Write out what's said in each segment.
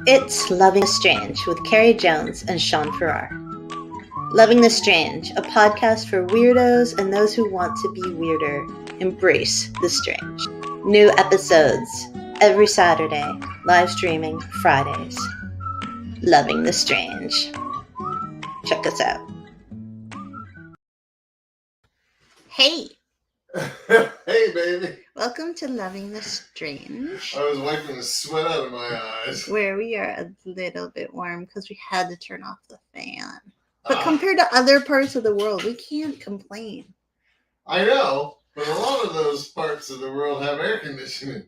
It's Loving the Strange with Carrie Jones and Sean Farrar. Loving the Strange, a podcast for weirdos and those who want to be weirder. Embrace the strange. New episodes every Saturday, live streaming Fridays. Loving the Strange. Check us out. Hey! Hey, baby. Welcome to Loving the Strange. I was wiping the sweat out of my eyes. Where we are a little bit warm because we had to turn off the fan. But compared to other parts of the world, we can't complain. I know, but a lot of those parts of the world have air conditioning.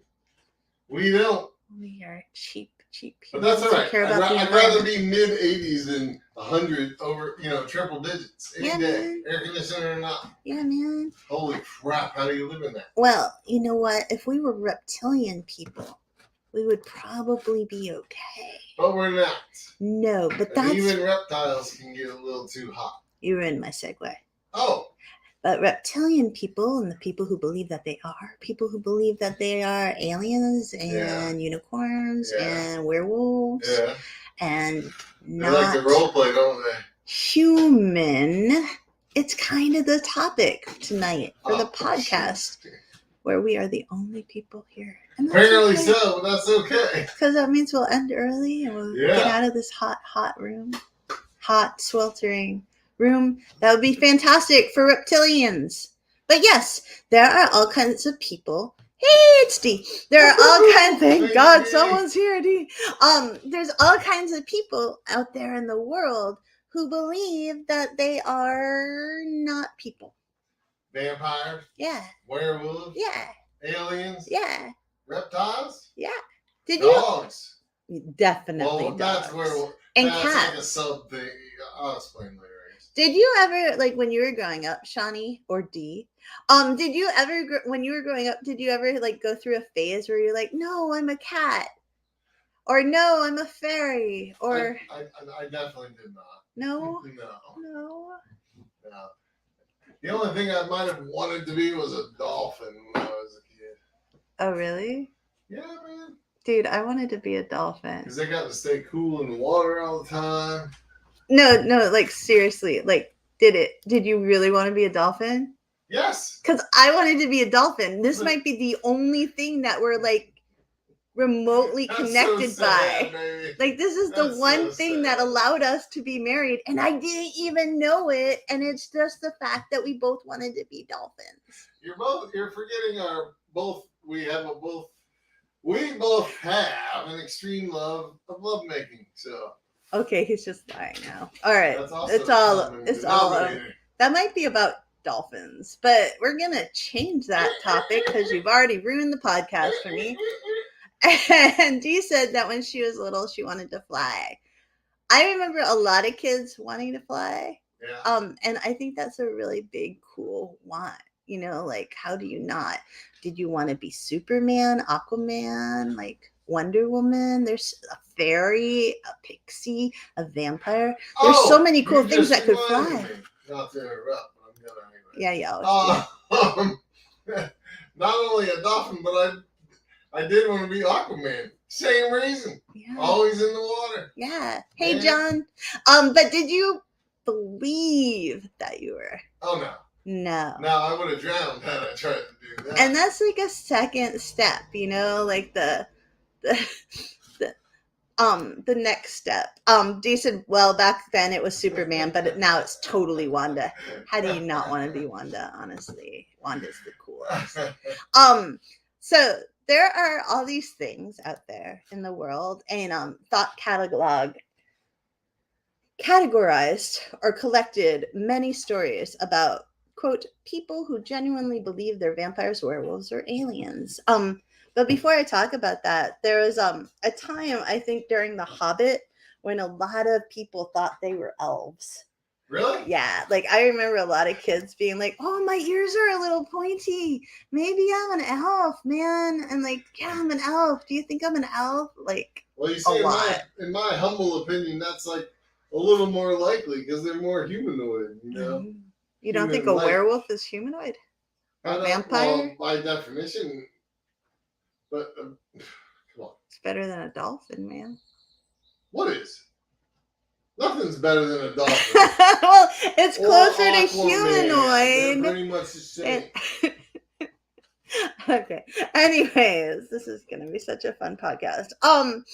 We don't. We are cheap But people. that's all right. I'd rather be be mid-80s than 100 over, triple digits any day. Man. Air conditioning or not. Yeah, man. Holy crap, how do you live in that? Well, you know what? If we were reptilian people, we would probably be okay. But we're not. No, but And that's... even reptiles can get a little too hot. You ruined my segue. Oh. But reptilian people and the people who believe that they are aliens and unicorns and werewolves and they like to role play, don't they? Human. It's kind of the topic tonight for the podcast where we are the only people here. Apparently so, but that's okay. Because that means we'll end early and we'll get out of this hot room. Hot, sweltering room. That would be fantastic for reptilians. But yes, there are all kinds of people. Hey, it's D. There are all kinds. Thank God someone's here, D. There's all kinds of people out there in the world who believe that they are not people. Vampires? Yeah. Werewolves? Yeah. Aliens? Yeah. Reptiles? Yeah. Dogs? Definitely well, that's dogs. And that's cats. Like a sub thing. I'll explain later. Did you ever, like when you were growing up, Shawnee or D, did you ever, when you were growing up, did you ever like go through a phase where you're like, no, I'm a cat, or no, I'm a fairy, or I definitely did not. No. No. The only thing I might have wanted to be was a dolphin when I was a kid. Oh, really? Yeah, man. Dude, I wanted to be a dolphin because they got to stay cool in the water all the time. No, like seriously, like did you really want to be a dolphin? Yes. Because I wanted to be a dolphin. This might be the only thing that we're like remotely connected by. Baby. Like this is the one thing that allowed us to be married, and I didn't even know it. And it's just the fact that we both wanted to be dolphins. You're forgetting we both have an extreme love of lovemaking. So. Okay, he's just lying now. All right, it's all. That might be about dolphins, but we're gonna change that topic because you've already ruined the podcast for me. And Dee said that when she was little, she wanted to fly. I remember a lot of kids wanting to fly. Yeah. And I think that's a really big, cool want. Like how do you not? Did you want to be Superman, Aquaman, like Wonder Woman? There's a fairy, a pixie, a vampire. There's so many cool things that could fly. Not to interrupt, but I'm gonna Yeah. anyway. Not only a dolphin, but I did want to be Aquaman. Same reason. Yeah. Always in the water. Yeah. Hey, John. But did you believe that you were? Oh no. No. No, I would have drowned had I tried to do that. And that's like a second step, like the next step. Dee said, well, back then it was Superman, but now it's totally Wanda. How do you not want to be Wanda? Honestly, Wanda's the coolest. So there are all these things out there in the world, and thought categorized or collected many stories about, quote, people who genuinely believe they're vampires, werewolves, or aliens. But before I talk about that, there was a time, I think, during The Hobbit when a lot of people thought they were elves. Really? Yeah. Like, I remember a lot of kids being like, oh, my ears are a little pointy. Maybe I'm an elf, man. And like, yeah, I'm an elf. Do you think I'm an elf? Like, well, you see, in my humble opinion, that's like a little more likely because they're more humanoid, Mm-hmm. You don't think a werewolf is humanoid? A vampire? Well, by definition, but come on. It's better than a dolphin, man. What is? Nothing's better than a dolphin. Well, it's Or closer to Aquaman. They're humanoid. pretty much the same. Okay. Anyways, this is gonna be such a fun podcast. On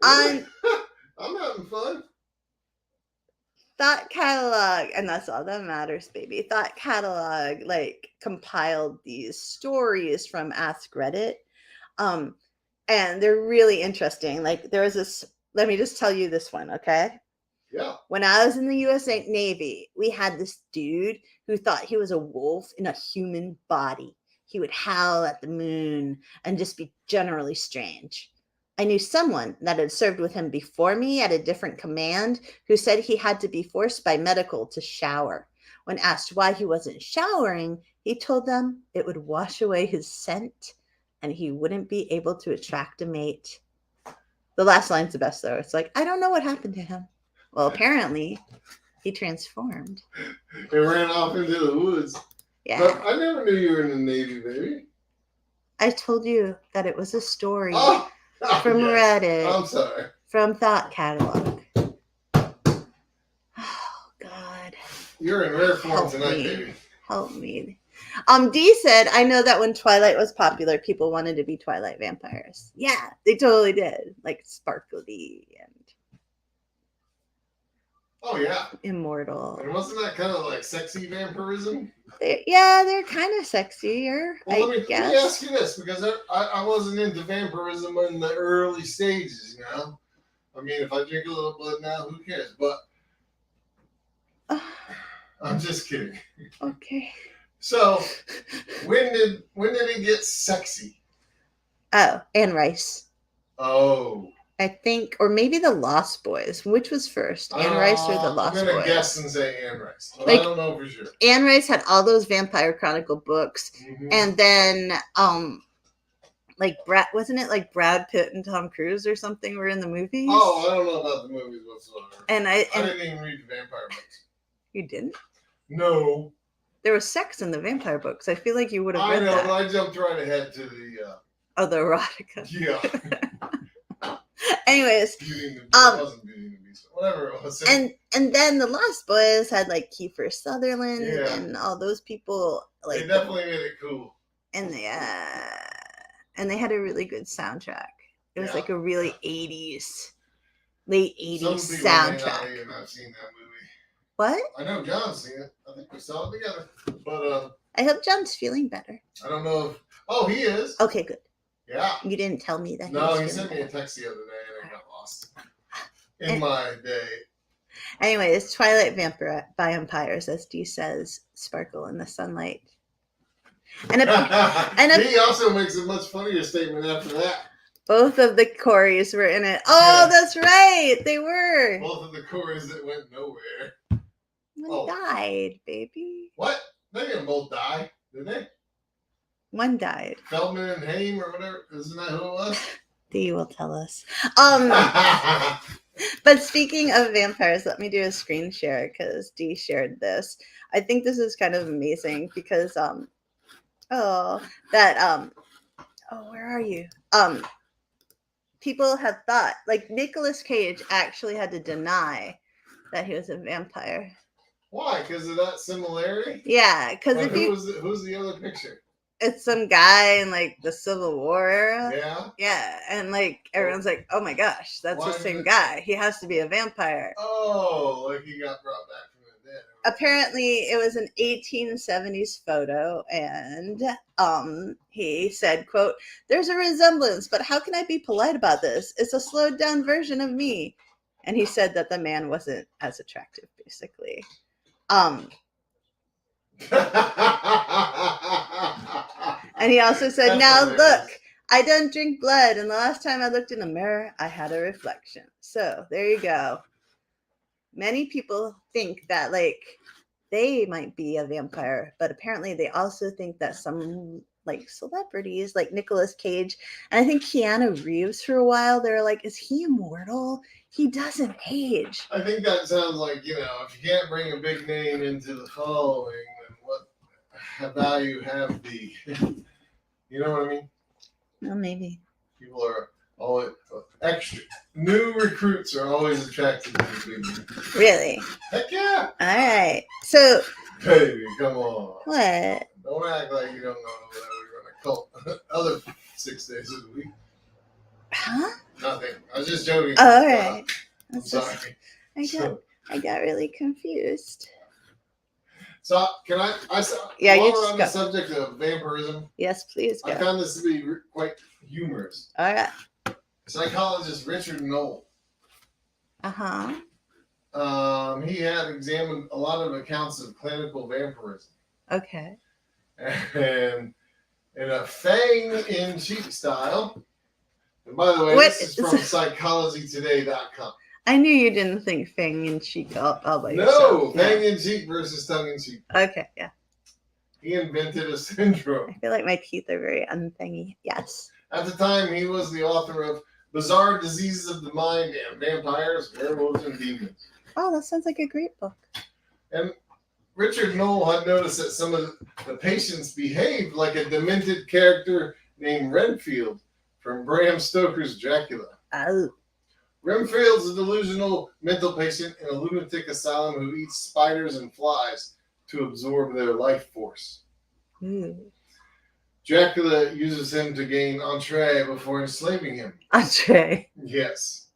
I'm having fun. Thought Catalog, and that's all that matters, baby. Thought Catalog like compiled these stories from Ask Reddit. And they're really interesting. Like there was this, let me just tell you this one, okay? Yeah. When I was in the US Navy, we had this dude who thought he was a wolf in a human body. He would howl at the moon and just be generally strange. I knew someone that had served with him before me at a different command who said he had to be forced by medical to shower. When asked why he wasn't showering, he told them it would wash away his scent and he wouldn't be able to attract a mate. The last line's the best, though. It's like, I don't know what happened to him. Well, apparently, he transformed. It ran off into the woods. Yeah. But I never knew you were in the Navy, baby. I told you that it was a story from Reddit. I'm sorry. From Thought Catalog. Oh, God. You're in rare form tonight, me. baby. Help me. Dee said, I know that when Twilight was popular, people wanted to be Twilight vampires. Yeah, they totally did. Like Sparkly and Oh, yeah. Immortal. And wasn't that kind of like sexy vampirism? They're kind of sexier. Well, let me ask you this, because I wasn't into vampirism in the early stages, you know? I mean, if I drink a little blood now, who cares? But I'm just kidding. Okay. So, when did it get sexy? Oh, Anne Rice. Oh. I think, or maybe the Lost Boys. Which was first, Anne Rice or the Lost Boys? I'm gonna guess and say Anne Rice, but like, I don't know for sure. Anne Rice had all those Vampire Chronicle books, and then like wasn't it like Brad Pitt and Tom Cruise or something were in the movies? Oh, I don't know about the movies whatsoever. And I didn't even read the vampire books. You didn't? No. There was sex in the vampire books. I feel like you would have read that. I know, but I jumped right ahead to the the erotica. Yeah. Anyways, whatever it was. And then the Lost Boys had like Kiefer Sutherland and all those people. Like they definitely made it cool. And they had a really good soundtrack. It was like a really 80s, late 80s soundtrack. May not have seen that movie. What? I know John's seen it. I think we saw it together. But I hope John's feeling better. I don't know if. Oh, he is. Okay, good. Yeah. You didn't tell me that. No, he sent me a text the other day and I got lost in my day. Anyways, Twilight vampires, as Dee says, sparkle in the sunlight. And he also makes a much funnier statement after that. Both of the Corys were in it. Oh, that's right. They were. Both of the Corys that went nowhere. One died, baby. What? They didn't both die, did they? One died. Feldman and Haim or whatever. Isn't that who it was? Dee will tell us. But speaking of vampires, let me do a screen share because Dee shared this. I think this is kind of amazing because where are you? People have thought like Nicolas Cage actually had to deny that he was a vampire. Why? Because of that similarity? Yeah, because who's the other picture? It's some guy in like the Civil War era. Yeah. Yeah, and like everyone's like, "Oh my gosh, that's the same guy. He has to be a vampire." Oh, like he got brought back from the dead. Apparently, it was an 1870s photo, and he said, "quote There's a resemblance, but how can I be polite about this? It's a slowed down version of me." And he said that the man wasn't as attractive, basically. And he also said, "Now look, I don't drink blood, and the last time I looked in a mirror, I had a reflection." So there you go. Many people think that like they might be a vampire, but apparently they also think that some like celebrities, like Nicolas Cage, and I think Keanu Reeves for a while, they're like, "Is he immortal? He doesn't age." I think that sounds like, if you can't bring a big name into the following, then what value have the, you know what I mean? Well, maybe. People are all extra. new recruits are always attracted to the people. Really? Heck yeah! All right. So, Baby, come on. what? Don't act like you don't know that we run a cult. Other 6 days of the week. Huh? Nothing. I was just joking. Oh, all right. I'm sorry. I got really confused. So can I Yeah, while you we're just on go. the subject of vampirism, Yes, please go. I found this to be quite humorous. All right. Psychologist Richard Knoll. Uh-huh. He had examined a lot of accounts of clinical vampirism. Okay. And in a fang-in-cheek style. And by the way, What this is from psychologytoday.com. I knew you didn't think fang in cheek all by No, yourself. fang-in-cheek versus tongue-in-cheek. Okay, yeah. He invented a syndrome. I feel like my teeth are very unthingy. Yes. At the time, he was the author of Bizarre Diseases of the Mind and Vampires, Werewolves, and Demons. Oh, that sounds like a great book. And Richard Knoll had noticed that some of the patients behaved like a demented character named Renfield from Bram Stoker's Dracula. Oh. Renfield's a delusional mental patient in a lunatic asylum who eats spiders and flies to absorb their life force. Ooh. Dracula uses him to gain entree before enslaving him. Entree. Yes.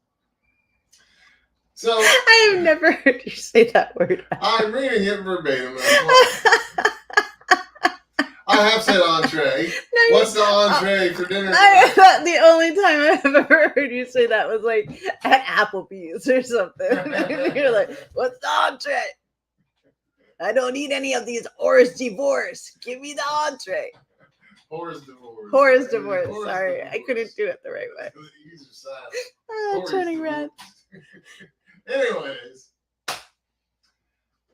So I have never heard you say that word. I'm reading it verbatim. I have said entree. No, What's the entree for dinner? I thought the only time I've ever heard you say that was like at Applebee's or something. You're like, what's the entree? I don't need any of these hors divorce. Give me the entree. Hors divorce. Hors divorce. Sorry, I couldn't do it the right way. These are silent. Turning red. Anyways,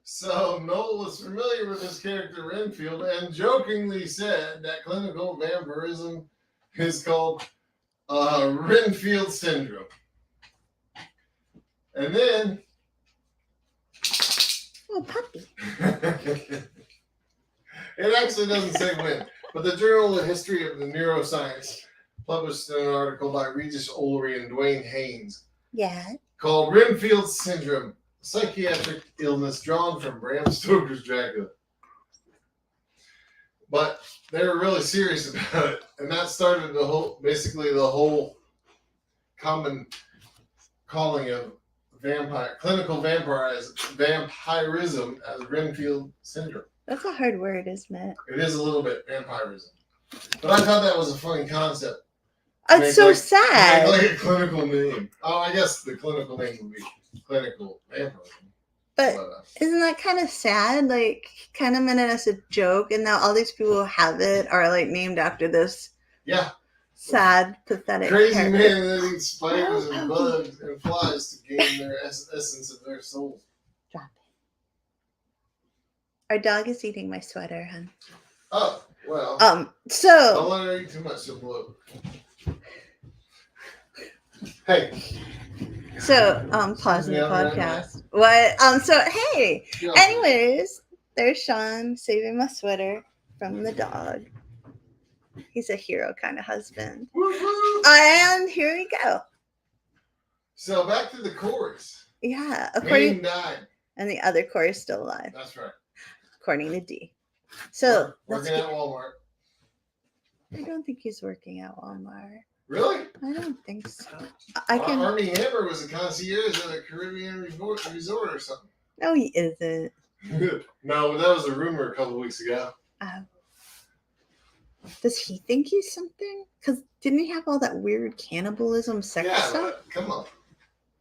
so Knoll was familiar with his character Renfield and jokingly said that clinical vampirism is called Renfield syndrome. And then, Oh, puppy. it actually doesn't say when, but the Journal of History of the Neuroscience published an article by Regis Ullery and Dwayne Haynes. Yeah. Called Renfield Syndrome, psychiatric illness drawn from Bram Stoker's Dracula. But they were really serious about it, and that started the whole common calling of clinical vampirism as Renfield Syndrome. That's a hard word, isn't it? It is a little bit vampirism, but I thought that was a funny concept. It's so sad. Like a clinical name. Oh, I guess the clinical name would be clinical vampirism. But isn't that kind of sad? Like, kind of meant it as a joke, and now all these people who have it are like named after this. Yeah. Sad, pathetic. Crazy character. man that eats spiders and bugs and flies to gain their essence of their soul. Drop it. Our dog is eating my sweater, hon. Oh, well. So. Don't let her eat too much, she'll blow. Hey. So, pausing the podcast. What? So, hey. Yeah. Anyways, there's Sean saving my sweater from the dog. He's a hero kind of husband. Woo-hoo. And here we go. So, back to the chorus. Yeah. Maine died. And the other core is still alive. That's right. According to D. So, working at Walmart. I don't think he's working at Walmart. Really? I don't think so. Armie Hammer was a concierge at a Caribbean resort or something. No, he isn't. No, that was a rumor a couple weeks ago. Does he think he's something? Because didn't he have all that weird cannibalism sex stuff? Come on.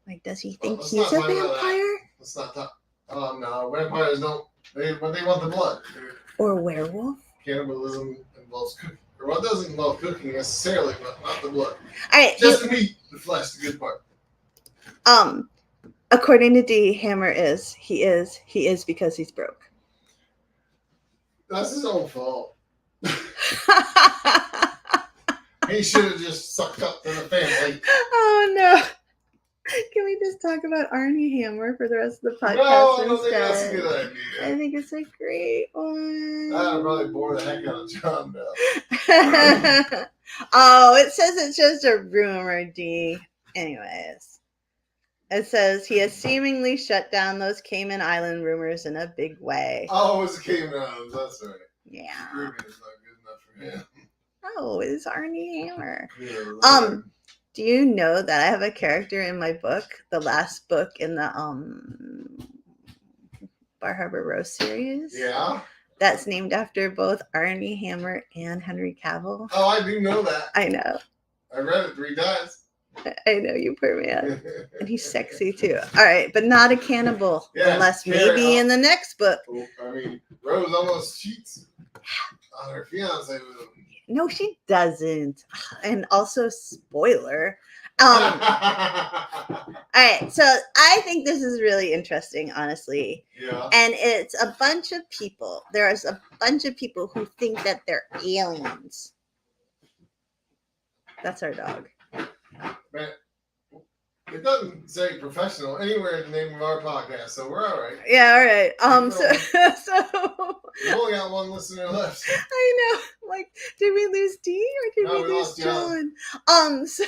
Like, does he think he's a vampire? Let's not talk. No, vampires don't. They want the blood. Or a werewolf? Cannibalism involves cooking. Or what doesn't involve cooking necessarily, but not the blood. All right. Just the meat, the flesh, the good part. According to D, Hammer he is because he's broke. That's his own fault. He should have just sucked up to the family. Oh no. Can we just talk about Armie Hammer for the rest of the podcast? No, I don't think that's a good idea. I think it's a great one. That'll probably bore the heck out of John Bell. Oh, it says it's just a rumor, D. Anyways, it says he has seemingly shut down those Cayman Island rumors in a big way. Oh, it was Cayman Islands. That's right. Yeah. Caribbean is not good enough for him. Oh, it's Arnie Hammer. Yeah, do you know that I have a character in my book, the last book in the Bar Harbor Rose series? Yeah. That's named after both Arnie Hammer and Henry Cavill. Oh, I do know that. I know. I read it 3 times. I know, you poor man. And he's sexy too. All right, but not a cannibal. Yeah, unless maybe in the next book. I mean, Rose almost cheats on her fiance with him. No, she doesn't. And also, spoiler. All right, so I think this is really interesting, honestly. Yeah. And it's a bunch of people. There's a bunch of people who think that they're aliens. That's our dog. Man, it doesn't say professional anywhere in the name of our podcast, so we're all right. Yeah, all right. So we only got one listener left. I know. Like, did we lose D or did we lose John? So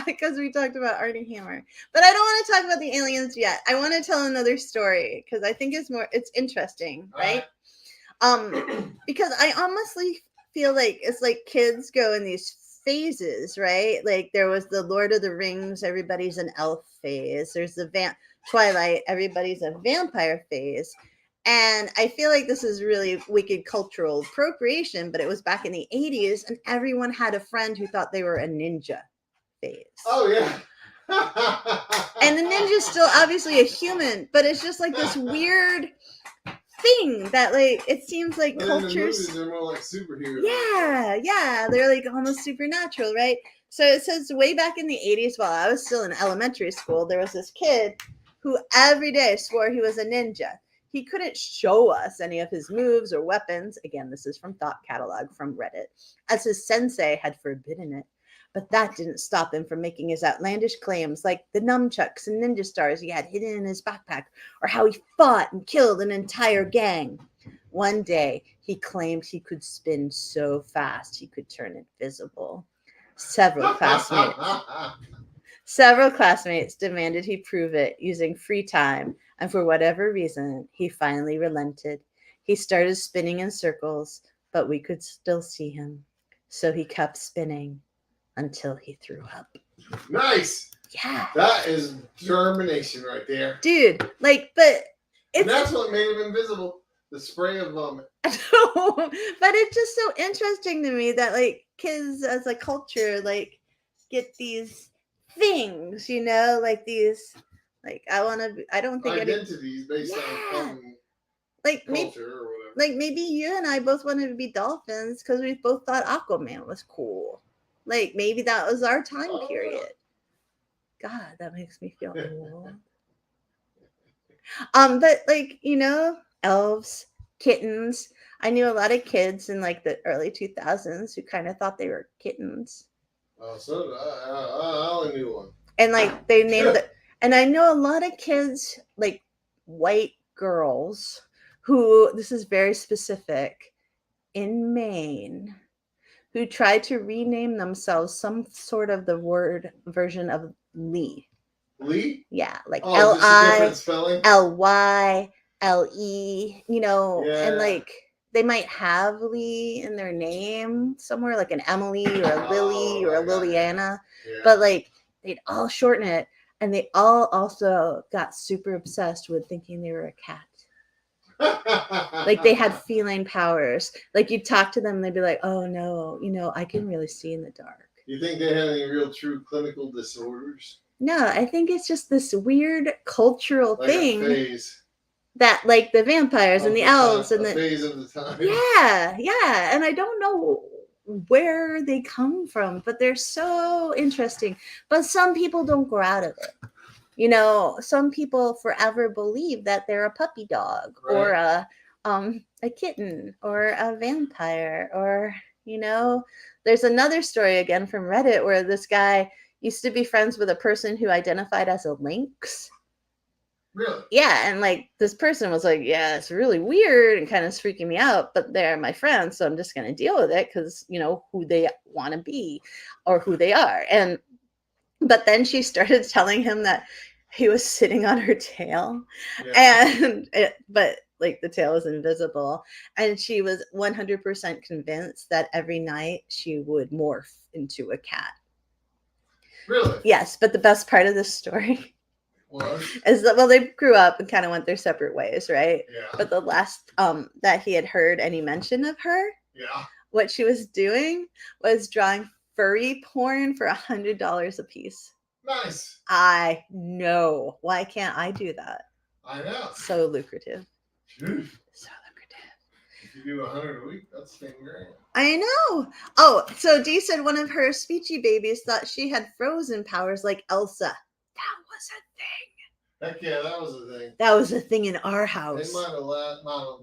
because we talked about Arnie Hammer, but I don't want to talk about the aliens yet. I want to tell another story because I think it's interesting, right? Because I honestly feel like it's like kids go in these phases, right? Like there was the Lord of the Rings, everybody's an elf phase. There's the Twilight, everybody's a vampire phase. And I feel like this is really wicked cultural appropriation, but it was back in the 80s and everyone had a friend who thought they were a ninja phase. Oh, yeah. And the ninja's still obviously a human, but it's just like this weird thing that like it seems like cultures. They're more like superheroes. Yeah, they're like almost supernatural, right? So it says way back in the 80s, while I was still in elementary school, there was this kid who every day swore he was a ninja. He couldn't show us any of his moves or weapons. Again, this is from Thought Catalog from Reddit, as his sensei had forbidden it. But that didn't stop him from making his outlandish claims, like the nunchucks and ninja stars he had hidden in his backpack, or how he fought and killed an entire gang. One day, he claimed he could spin so fast he could turn invisible. Several classmates demanded he prove it using free time, and for whatever reason, he finally relented. He started spinning in circles, but we could still see him. So he kept spinning until he threw up. Nice. Yeah. That is determination right there. Dude, like, but and that's what made him invisible. The spray of vomit. But it's just so interesting to me that like kids as a culture like get these things, you know, like these like I don't think identities based on like culture or whatever. Like maybe you and I both wanted to be dolphins because we both thought Aquaman was cool. Like maybe that was our time period. God, that makes me feel old. But like, you know, elves, kittens. I knew a lot of kids in like the early 2000s who kind of thought they were kittens. Oh, so I only knew one. And like they named it. And I know a lot of kids, like white girls, who this is very specific in Maine, who tried to rename themselves some sort of the word version of Lee. Lee? Yeah, like L-I-L-Y-L-E, you know, and like they might have Lee in their name somewhere, like an Emily or a Lily or a Liliana, but like they'd all shorten it, and they all also got super obsessed with thinking they were a cat. Like they had feline powers. Like you'd talk to them and they'd be like, oh no, you know, I can really see in the dark. You think they had any real true clinical disorders? No, I think it's just this weird cultural like thing a phase. That like the vampires and the elves and the phase of the time. Yeah. And I don't know where they come from, but they're so interesting. But some people don't grow out of it. You know, some people forever believe that they're a puppy dog or a kitten or a vampire, or, you know, there's another story again from Reddit where this guy used to be friends with a person who identified as a lynx. Really? Yeah, and like this person was like, yeah, it's really weird and kind of freaking me out, but they're my friends, so I'm just going to deal with it because, you know, who they want to be or who they are. And But then she started telling him that he was sitting on her tail, Yeah. but like the tail was invisible, and she was 100% convinced that every night she would morph into a cat. Really? Yes, but the best part of this story Was? is that, well, they grew up and kind of went their separate ways, right? Yeah. But the last that he had heard any mention of her, Yeah. what she was doing was drawing furry porn for $100 a piece. Nice. I know. Why can't I do that? I know. So lucrative. Jeez. So lucrative. If you do 100 a week, that's 10 grand. I know. Oh, so Dee said one of her speechy babies thought she had frozen powers like Elsa. That was a thing. Heck yeah, that was a thing. That was a thing in our It house. might have not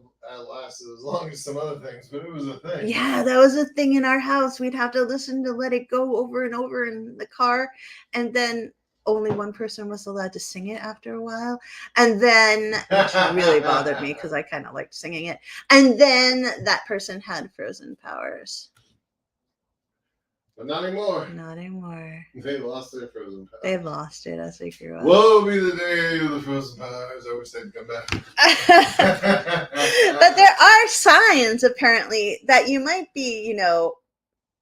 lasted as long as some other things, but it was a thing. Yeah, that was a thing in our house. We'd have to listen to Let It Go over and over in the car. And then only one person was allowed to sing it after a while. And then, which really bothered me because I kind of liked singing it. And then that person had frozen powers. But not anymore. Not anymore. They lost their frozen powers. They lost it as they grew up. Woe be the day of the frozen powers. I wish they'd come back. But there are signs, apparently, that you might be,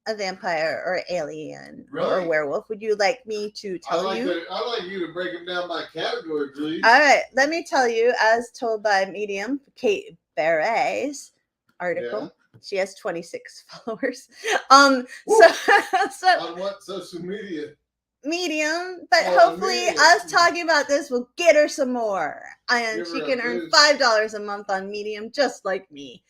a vampire or alien or a werewolf. Would you like me to tell you? I'd like you to break them down by category, please. All right, let me tell you, as told by Medium, Kate Barret's article. Yeah. She has 26 followers. So on what social media? Medium, but hopefully us talking about this will get her some more, and she can earn $5 a month on Medium, just like me.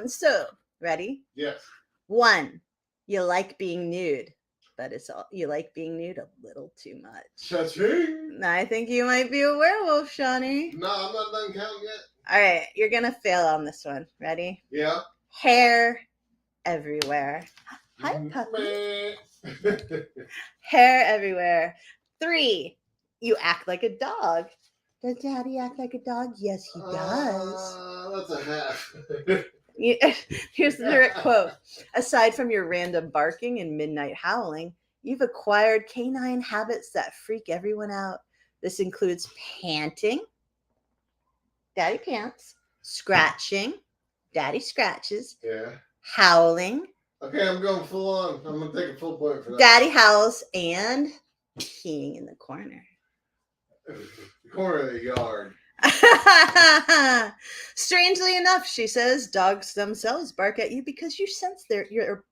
So ready? Yes. 1, you like being nude, but you like being nude a little too much. Cha-ching. I think you might be a werewolf, Shawnee. No, I'm not done counting yet. All right, you're gonna fail on this one. Ready? Yeah. Hair everywhere. Hi, puppy. Hair everywhere. 3, you act like a dog. Does Daddy act like a dog? Yes, he does. That's a half. Here's the direct quote. Aside from your random barking and midnight howling, you've acquired canine habits that freak everyone out. This includes panting, Daddy pants, scratching, Daddy scratches, howling. Okay, I'm going full on. I'm going to take a full point for that. Daddy howls and peeing in the corner. The corner of the yard. Strangely enough, she says, dogs themselves bark at you because you sense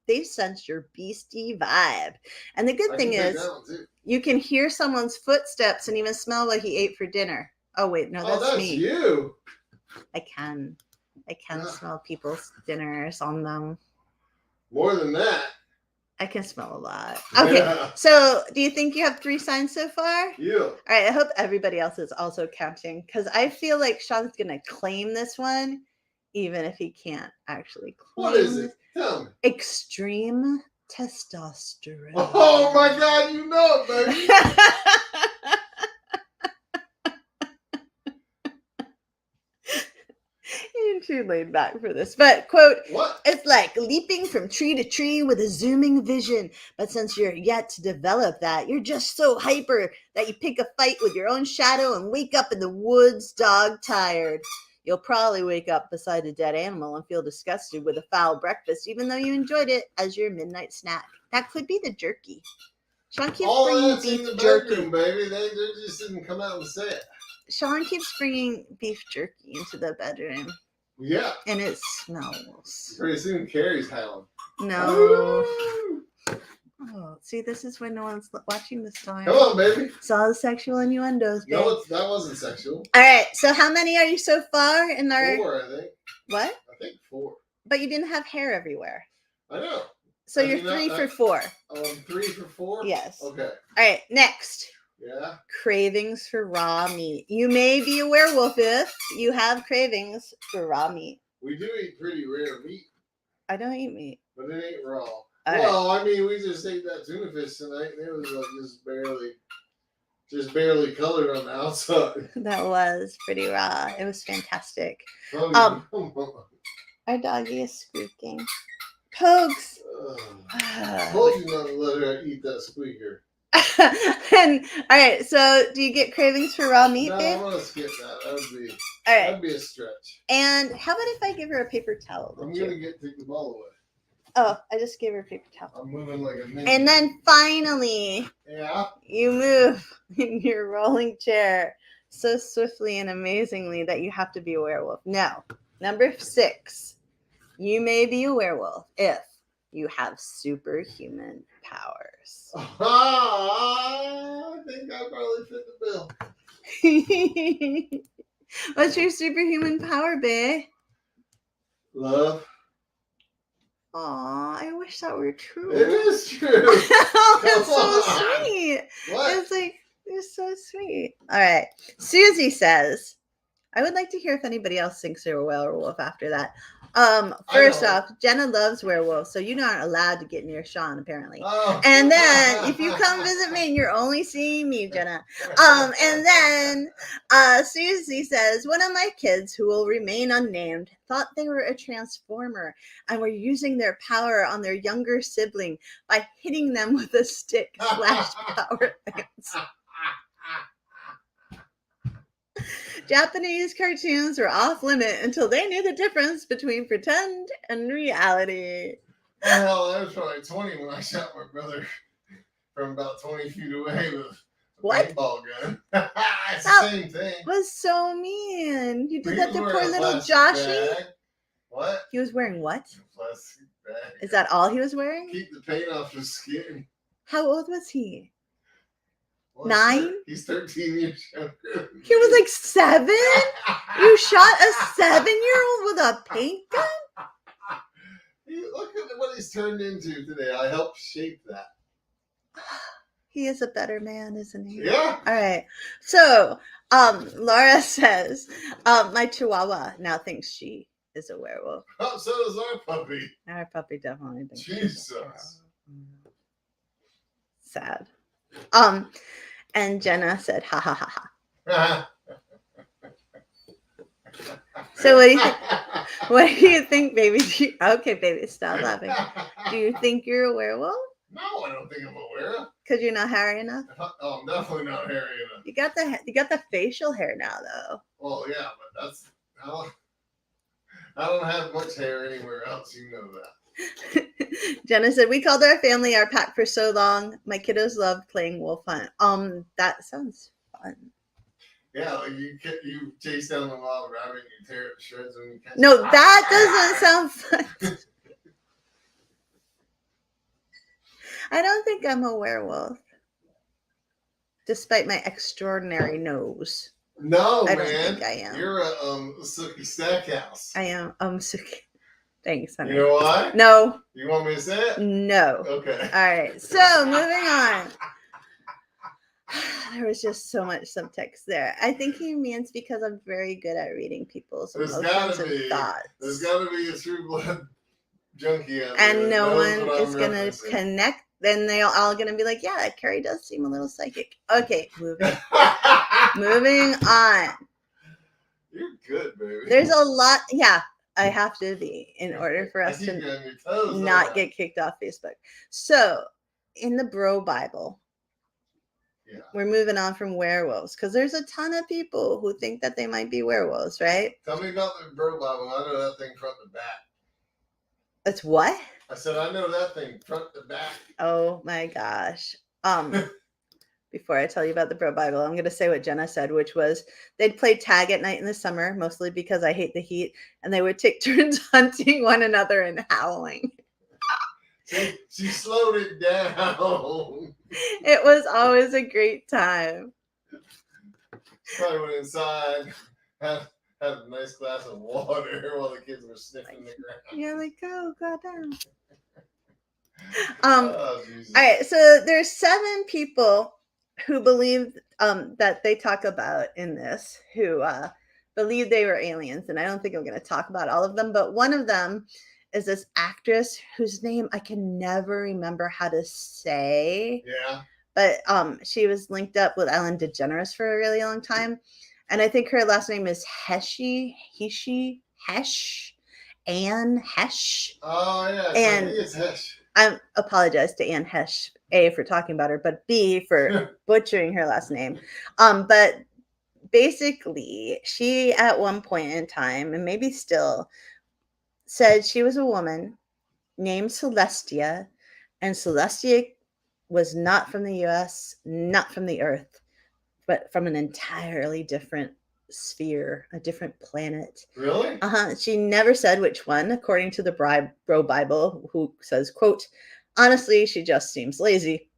they sense your beastie vibe. And the good thing is, you can hear someone's footsteps and even smell what he ate for dinner. Oh wait, no, that's me. You. I can smell people's dinners on them. More than that. I can smell a lot. Okay, So do you think you have 3 signs so far? Yeah. All right, I hope everybody else is also counting because I feel like Sean's going to claim this one, even if he can't actually claim. What is it? Tell me. Extreme testosterone. Oh my God, you know it, baby. You're too laid back for this. But, quote, what? It's like leaping from tree to tree with a zooming vision. But since you're yet to develop that, you're just so hyper that you pick a fight with your own shadow and wake up in the woods dog-tired. You'll probably wake up beside a dead animal and feel disgusted with a foul breakfast, even though you enjoyed it as your midnight snack. That could be the jerky. Sean keeps bringing beef jerky. Bedroom, baby. They just didn't come out and say it. Sean keeps bringing beef jerky into the bedroom. Yeah. And it smells. Pretty soon Carrie's howling. No. Oh, see, this is when no one's watching this time. Come on, baby. It's all the sexual innuendos, babe. No, that wasn't sexual. All right, so how many are you so far in our... 4, I think. What? I think 4. But you didn't have hair everywhere. I know. So you're 3 for 4. 3 for 4? Yes. Okay. All right, next. Yeah. Cravings for raw meat. You may be a werewolf if you have cravings for raw meat. We do eat pretty rare meat. I don't eat meat. But it ain't raw. All right. I mean, we just ate that tuna fish tonight, and it was like just barely colored on the outside. That was pretty raw. It was fantastic. Our doggy is squeaking. Pogs. I told you not to let her eat that squeaker. And all right, so do you get cravings for raw meat, No, babe? I'm gonna skip that. All That'd right. be a stretch. And how about if I give her a paper towel? I'm gonna take the ball away. Oh, I just gave her a paper towel. I'm moving like a ninja. And then finally, yeah, you move in your rolling chair so swiftly and amazingly that you have to be a werewolf. Now, number 6, you may be a werewolf if you have superhuman powers. I think I probably fit the bill. What's your superhuman power, babe? Love. Aw, I wish that were true. It is true. Oh, that's so sweet. What? It's like, you're so sweet. All right. Susie says, I would like to hear if anybody else thinks they're a werewolf after that. First off, Jenna loves werewolves, so you're not allowed to get near Sean, apparently. Oh. And then if you come visit me and you're only seeing me, Jenna. And then Susie says, one of my kids, who will remain unnamed, thought they were a transformer and were using their power on their younger sibling by hitting them with a stick / power lance. Japanese cartoons were off limit until they knew the difference between pretend and reality. Hell, I was probably 20 when I shot my brother from about 20 feet away with a paintball gun. It's the same thing. Was so mean. You did that to He was poor wearing a little plastic Joshy. bag. What? He was wearing what? A plastic bag. Is that all he was wearing? Keep the paint off his skin. How old was he? Well, 9? He's 13 years younger. He was like 7? You shot a 7-year-old with a paint gun? Look at what he's turned into today. I helped shape that. He is a better man, isn't he? Yeah. All right. So, Laura says, my chihuahua now thinks she is a werewolf. Oh, so does our puppy. Our puppy definitely thinks Jesus. Sad. And Jenna said, ha ha ha ha. So what do you think, baby? Okay, baby, stop laughing. Do you think you're a werewolf? No, I don't think I'm a werewolf. Because you're not hairy enough? Oh, I'm definitely not hairy enough. You got the facial hair now, though. Well, yeah, but that's I don't have much hair anywhere else. You know that. Jenna said, we called our family our pack for so long. My kiddos love playing wolf hunt. That sounds fun. Yeah, like you chase down the wild rabbit and you tear it to shreds when you catch it. No, that doesn't sound fun. I don't think I'm a werewolf, despite my extraordinary nose. No, I man. don't think I am. You're a Sookie Stackhouse. I am. Suki. Thanks, honey. You know why? No. You want me to say it? No. Okay. All right. So moving on. There was just so much subtext there. I think he means because I'm very good at reading people's emotions and thoughts. There's got to be a true blood junkie out there. And no one is going to connect. Then they're all going to be like, yeah, Carrie does seem a little psychic. Okay, moving on. You're good, baby. There's a lot. Yeah, I have to be in order for us to not get kicked off Facebook. So in the Bro Bible, yeah, we're moving on from werewolves because there's a ton of people who think that they might be werewolves, right? Tell me about the Bro Bible. I know that thing front to back. It's what? I said I know that thing front to back. Oh my gosh. Before I tell you about the Bro Bible, I'm going to say what Jenna said, which was they'd play tag at night in the summer, mostly because I hate the heat, and they would take turns hunting one another and howling. She slowed it down. It was always a great time. Probably went inside, had a nice glass of water while the kids were sniffing the ground. Yeah, like, go down. Oh, Jesus. All right, so there's 7 people who believe that they talk about in this who believe they were aliens, and I don't think I'm going to talk about all of them, but one of them is this actress whose name I can never remember how to say. Yeah. But she was linked up with Ellen DeGeneres for a really long time, and I think her last name is Hesh. Anne Hesh. Oh yeah, and it's Hesh. I apologize to Anne Hesh, A, for talking about her, but B, for butchering her last name. But basically, she at one point in time, and maybe still, said she was a woman named Celestia, and Celestia was not from the US, not from the Earth, but from an entirely different sphere, a different planet. Really? She never said which one, according to the Bro Bible, who says, quote, honestly, she just seems lazy,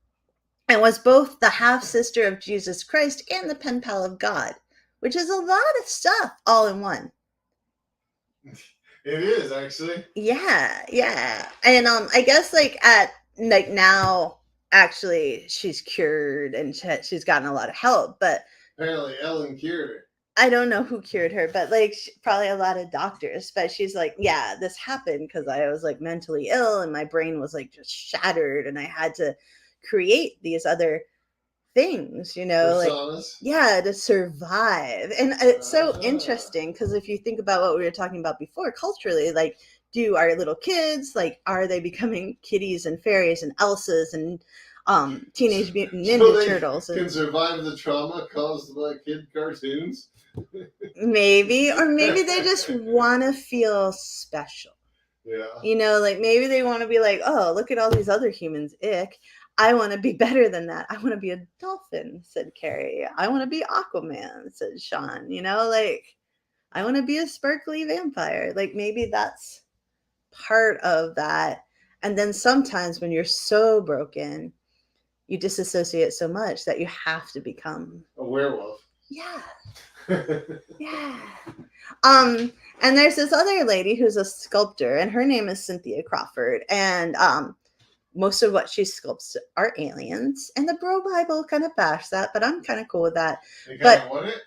and was both the half sister of Jesus Christ and the pen pal of God, which is a lot of stuff all in one. It is actually. Yeah. And I guess now actually she's cured and she's gotten a lot of help, but apparently Ellen cured her. I don't know who cured her, but probably a lot of doctors. But she's like, yeah, this happened because I was like mentally ill and my brain was like just shattered, and I had to create these other things, Personas. to survive. And it's so interesting because if you think about what we were talking about before, culturally, like, do our little kids, like, are they becoming kitties and fairies and Elsas and Teenage Mutant Ninja Turtles? Can survive the trauma caused by kid cartoons? Maybe, or maybe they just want to feel special. Yeah. Like maybe they want to be like, oh, look at all these other humans. Ick. I want to be better than that. I want to be a dolphin, said Carrie. I want to be Aquaman, said Sean. I want to be a sparkly vampire. Like maybe that's part of that. And then sometimes when you're so broken, you disassociate so much that you have to become a werewolf. Yeah. Yeah. And there's this other lady who's a sculptor, and her name is Cynthia Crawford. And most of what she sculpts are aliens. And the Bro Bible kind of bashed that, but I'm kind of cool with that. They kind of want it?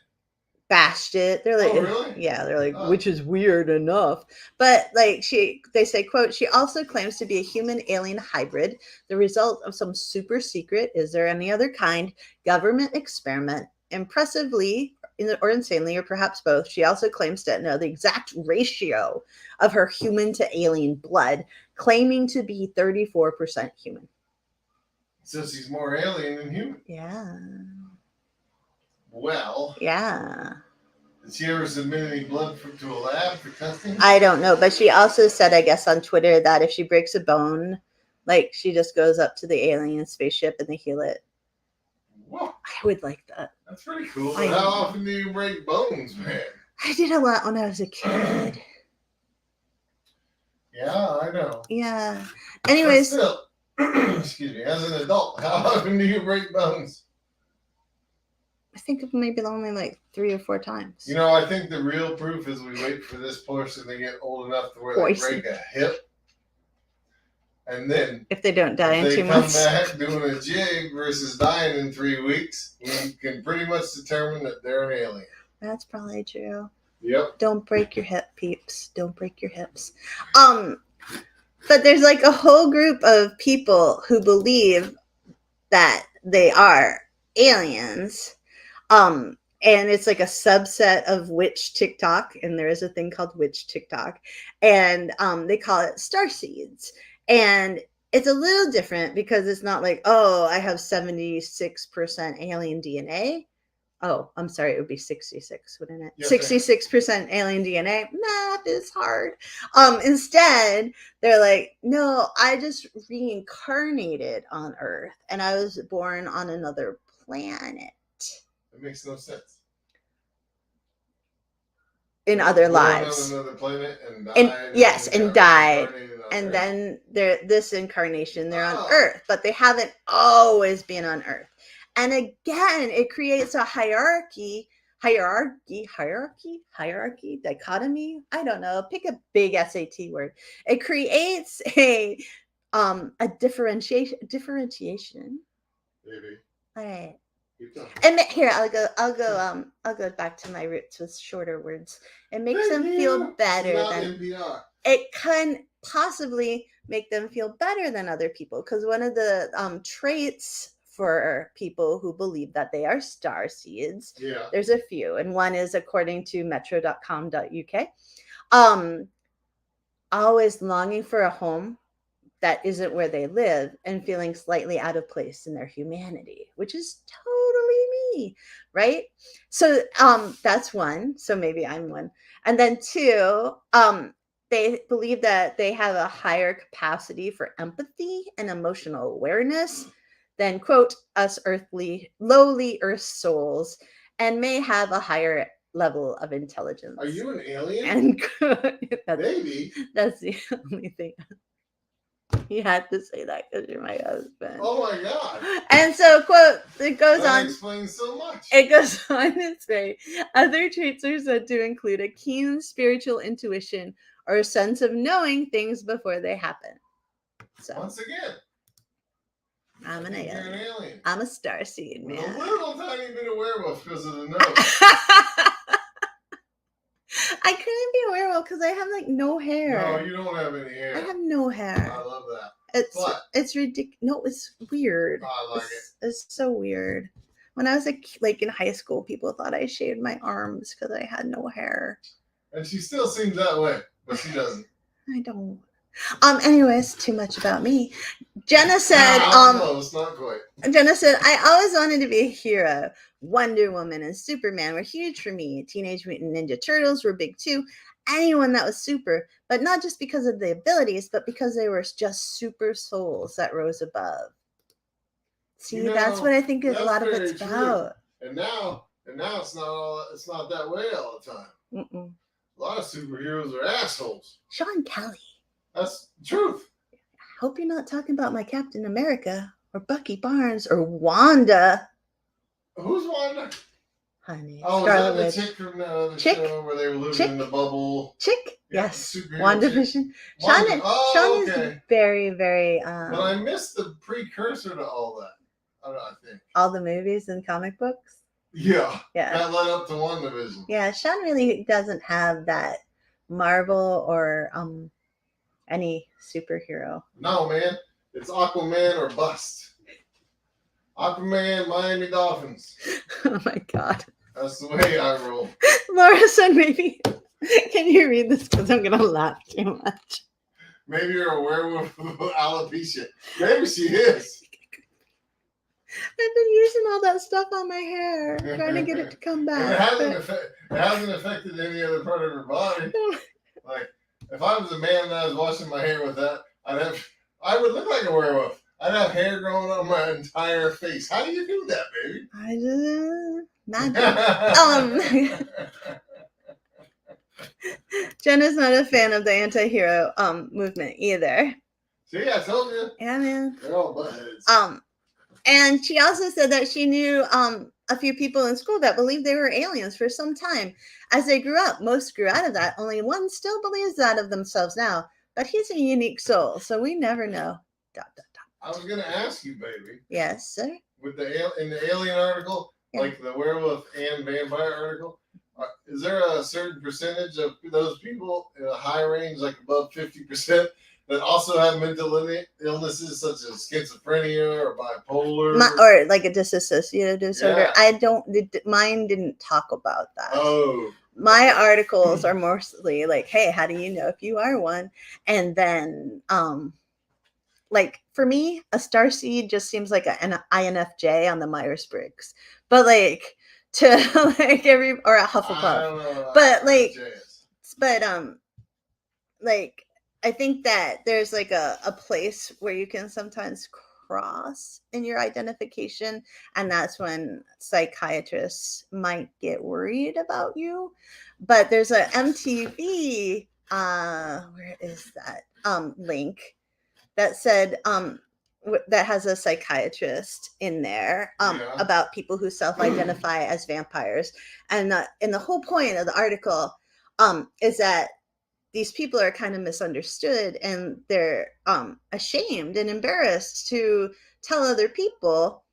Bashed it. They're like, oh, really? Yeah, they're like, which is weird enough. But they say, quote, she also claims to be a human alien hybrid, the result of some super secret, is there any other kind, government experiment. Impressively or insanely, or perhaps both, she also claims to know the exact ratio of her human to alien blood, claiming to be 34% human. So she's more alien than human. Yeah. Well. Yeah. Did she ever submit any blood to a lab for testing? I don't know, but she also said, I guess, on Twitter that if she breaks a bone, like, she just goes up to the alien spaceship and they heal it. Whoa. I would like that. That's pretty cool. But how often do you break bones, man? I did a lot when I was a kid. Yeah, I know. Yeah. Anyways. But still, excuse me, as an adult, how often do you break bones? I think of maybe only like 3 or 4 times. I think the real proof is we wait for this person to get old enough to where they break a hip. And then, if they don't die in 2 months, they come back doing a jig versus dying in 3 weeks, we can pretty much determine that they're an alien. That's probably true. Yep. Don't break your hip, peeps. Don't break your hips. But there's like a whole group of people who believe that they are aliens. And it's like a subset of witch TikTok, and there is a thing called witch TikTok, and they call it starseeds. And it's a little different because it's not like, oh, I have 76% alien DNA. Oh, I'm sorry, it would be 66, wouldn't it? Yes, 66% alien DNA. Math is hard. Instead, they're like, no, I just reincarnated on Earth, and I was born on another planet. It makes no sense. In other lives. On another planet and died. And died. And then this incarnation, they're on Earth, but they haven't always been on Earth. And again, it creates a hierarchy, dichotomy. I don't know. Pick a big SAT word. It creates a differentiation. Maybe. All right. And here, I'll go back to my roots with shorter words. It makes them feel better than NPR. It can possibly make them feel better than other people, because one of the traits for people who believe that they are starseeds, there's a few, and one is, according to metro.com.uk, always longing for a home that isn't where they live and feeling slightly out of place in their humanity, which is totally me, right? So that's one. So maybe I'm one. And then two, they believe that they have a higher capacity for empathy and emotional awareness than, quote, us lowly earth souls, and may have a higher level of intelligence. Are you an alien? And Maybe. That's the only thing. You had to say that because you're my husband. Oh my God. And so, quote, it goes that on. explains so much. It goes on to say, other traits are said to include a keen spiritual intuition or a sense of knowing things before they happen. So, once again, I'm an alien. You're an alien. I'm a starseed, man. With a little tiny bit of werewolf because of the nose. I couldn't be a werewolf because I have like no hair. No, you don't have any hair. I have no hair. I love that. It's ridiculous. No, it's weird. I like it. It's so weird. When I was like in high school, people thought I shaved my arms because I had no hair. And she still seems that way, but she doesn't. I don't. Anyways, too much about me. Jenna said, close, not quite. Jenna said, I always wanted to be a hero. Wonder Woman and Superman were huge for me. Teenage Mutant Ninja Turtles were big too. Anyone that was super, but not just because of the abilities, but because they were just super souls that rose above. See, that's what I think a lot of it's about. And now it's not that way all the time. Mm-mm. A lot of superheroes are assholes. Sean Kelly. That's the truth. I hope you're not talking about my Captain America or Bucky Barnes or Wanda. Who's Wanda? Honey. Oh, Scarlet is that the chick from the show where they were living in the bubble? Chick? Yeah, yes. WandaVision. Sean is very, very... but I missed the precursor to all that, I think. All the movies and comic books? Yeah. Yeah. That led up to WandaVision. Yeah, Sean really doesn't have that Marvel or any superhero. No, man. It's Aquaman or bust. Aquaman, Miami Dolphins. Oh my God. That's the way I roll. Laura said, maybe, can you read this? Because I'm going to laugh too much. Maybe you're a werewolf with alopecia. Maybe she is. I've been using all that stuff on my hair, trying to get it to come back. It hasn't affected any other part of her body. Like, if I was a man and I was washing my hair with that, I would look like a werewolf. I'd have hair growing on my entire face. How do you do that, baby? I just magic. Jenna's not a fan of the anti-hero movement either. See, I told you. Yeah, man. They're all buttheads. And she also said that she knew a few people in school that believed they were aliens for some time. As they grew up, most grew out of that. Only one still believes that of themselves now. But he's a unique soul, so we never know. ... I was going to ask you, baby. Yes, sir. In the alien article, yeah. Like the werewolf and vampire article, is there a certain percentage of those people in a high range, like above 50%, that also have mental illnesses such as schizophrenia or bipolar? Or like a dissociative disorder. Yeah. Mine didn't talk about that. Oh. My articles are mostly like, hey, how do you know if you are one? And then, like for me, a starseed just seems like an INFJ on the Myers-Briggs, but like to like or a Hufflepuff, but like, like I think that there's like a place where you can sometimes cross in your identification, and that's when psychiatrists might get worried about you. But there's a MTV, where is that link that said that has a psychiatrist in there about people who self-identify as vampires, and the whole point of the article is that these people are kind of misunderstood, and they're ashamed and embarrassed to tell other people,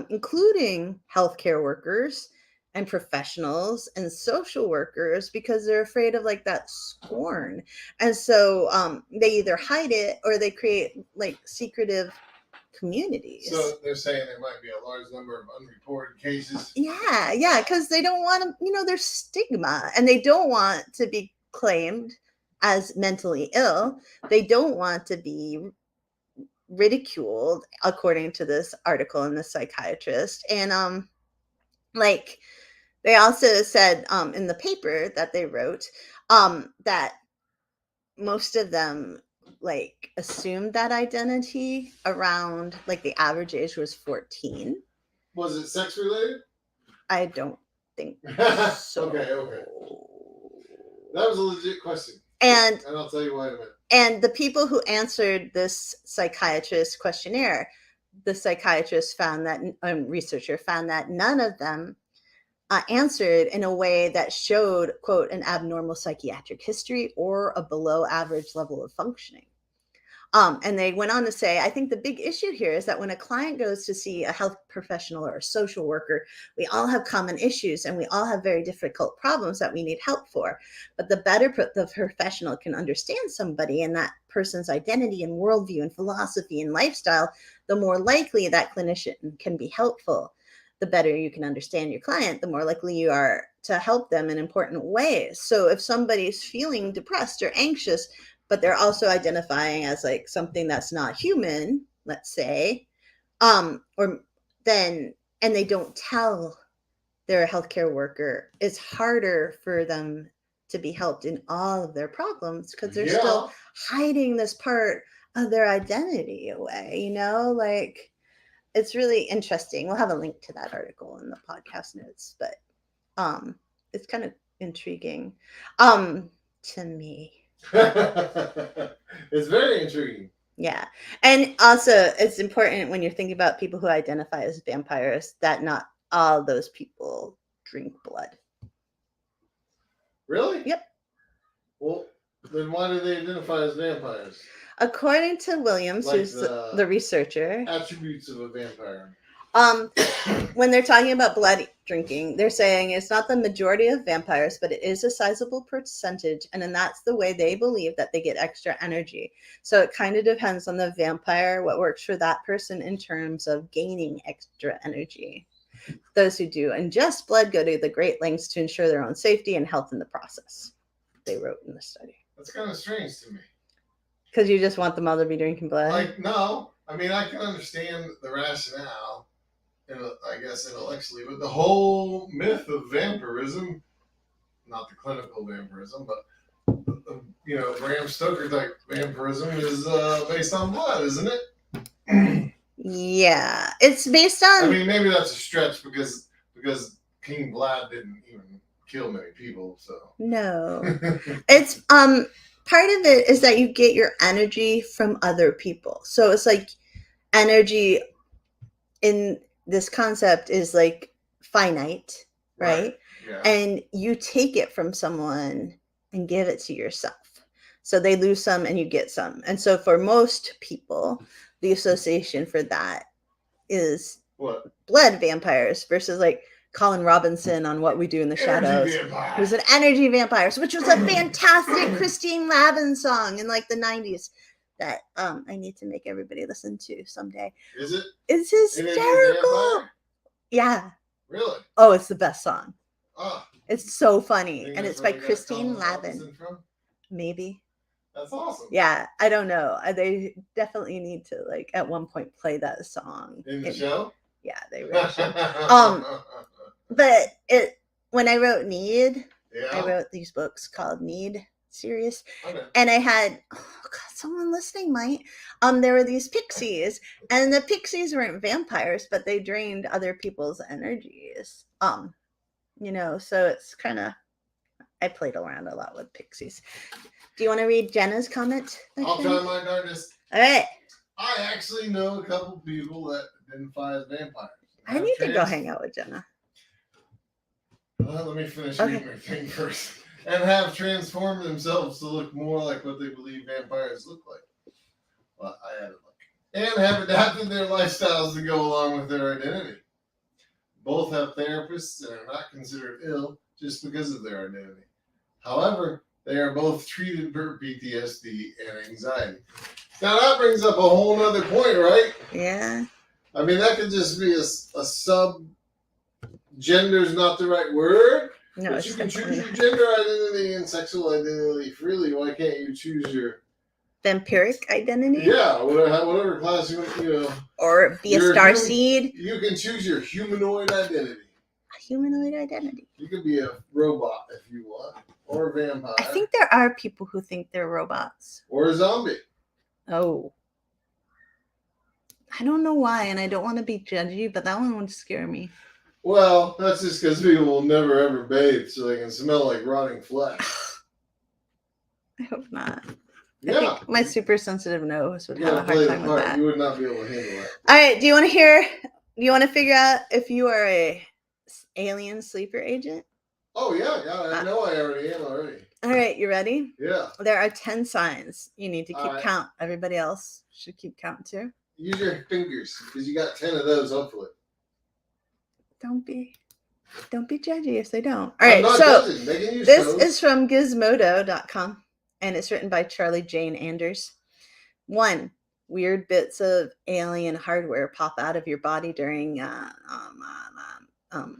including healthcare workers and professionals and social workers, because they're afraid of like that scorn. And so they either hide it or they create like secretive communities. So they're saying there might be a large number of unreported cases. Yeah, because they don't want to, there's stigma, and they don't want to be claimed as mentally ill. They don't want to be ridiculed, according to this article in the psychiatrist. And like they also said in the paper that they wrote that most of them like assumed that identity around like the average age was 14. Was it sex related? I don't think so. Okay. That was a legit question. And I'll tell you why in a minute. And the people who answered this psychiatrist questionnaire, the psychiatrist found that, researcher found that none of them answered in a way that showed, quote, an abnormal psychiatric history or a below average level of functioning. And they went on to say, I think the big issue here is that when a client goes to see a health professional or a social worker, we all have common issues and we all have very difficult problems that we need help for. But the better the professional can understand somebody and that person's identity and worldview and philosophy and lifestyle, the more likely that clinician can be helpful. The better you can understand your client, the more likely you are to help them in important ways. So if somebody's feeling depressed or anxious, but they're also identifying as like something that's not human, let's say, or then, and they don't tell their healthcare worker, it's harder for them to be helped in all of their problems because they're still hiding this part of their identity away, like it's really interesting. We'll have a link to that article in the podcast notes, but it's kind of intriguing to me. It's very intriguing. Yeah. And also it's important when you're thinking about people who identify as vampires that not all those people drink blood. Really? Yep. Well, then why do they identify as vampires? According to Williams, like who's the researcher. Attributes of a vampire. When they're talking about blood drinking, they're saying it's not the majority of vampires, but it is a sizable percentage, and then that's the way they believe that they get extra energy. So it kind of depends on the vampire, what works for that person in terms of gaining extra energy. Those who do ingest blood go to the great lengths to ensure their own safety and health in the process, they wrote in the study. That's kind of strange to me. Because you just want them all to be drinking blood? Like, no. I mean, I can understand the rationale, I guess intellectually, but the whole myth of vampirism, not the clinical vampirism, but Bram Stoker type vampirism is based on blood, isn't it? Yeah, it's based on. I mean, maybe that's a stretch because King Vlad didn't even kill many people, so no, it's part of it is that you get your energy from other people, so it's like energy in this concept is like finite, right? Yeah. And you take it from someone and give it to yourself. So they lose some and you get some. And so for most people, the association for that is blood vampires versus like Colin Robinson on What We Do in the Shadows, who's an energy vampire, which was a fantastic Christine Lavin song in like the 90s. That I need to make everybody listen to someday. Is it? It's hysterical. Yeah. Really? Oh, it's the best song. Oh. It's so funny. And it's by Christine Lavin. Maybe. That's awesome. Yeah, I don't know. They definitely need to like at one point play that song. In the show? Yeah, they really should. But when I wrote Need, I wrote these books called Need series. Okay. And I had someone listening might there were these pixies, and the pixies weren't vampires, but they drained other people's energies, so it's kind of, I played around a lot with pixies. Do you want to read Jenna's comment? I'll try my darndest. All right. I actually know a couple people that identify as vampires. I need to go hang out with Jenna. Well, let me finish reading my thing first. And have transformed themselves to look more like what they believe vampires look like. Well, I added like. And have adapted their lifestyles to go along with their identity. Both have therapists and are not considered ill just because of their identity. However, they are both treated for PTSD and anxiety. Now that brings up a whole other point, right? Yeah. I mean, that could just be a sub. Gender's not the right word. No, but you can choose your gender identity and sexual identity freely. Why can't you choose your vampiric identity. Yeah, whatever class you know. Or be a star seed. You can choose your humanoid identity. A humanoid identity. You could be a robot if you want, or a vampire. I think there are people who think they're robots. Or a zombie. Oh. I don't know why, and I don't want to be judgy, but that one would scare me. Well, that's just because people will never ever bathe, so they can smell like rotting flesh. I hope not. Yeah. I think my super sensitive nose would have a hard time with that. You would not be able to handle it. All right. Do you want to figure out if you are a alien sleeper agent? Oh, yeah. I know I already am already. All right. You ready? Yeah. There are 10 signs. You need to keep count. Everybody else should keep count too. Use your fingers, because you got 10 of those, hopefully. Don't be judgy if they don't. All right. So this is from Gizmodo.com. And it's written by Charlie Jane Anders. 1, weird bits of alien hardware pop out of your body during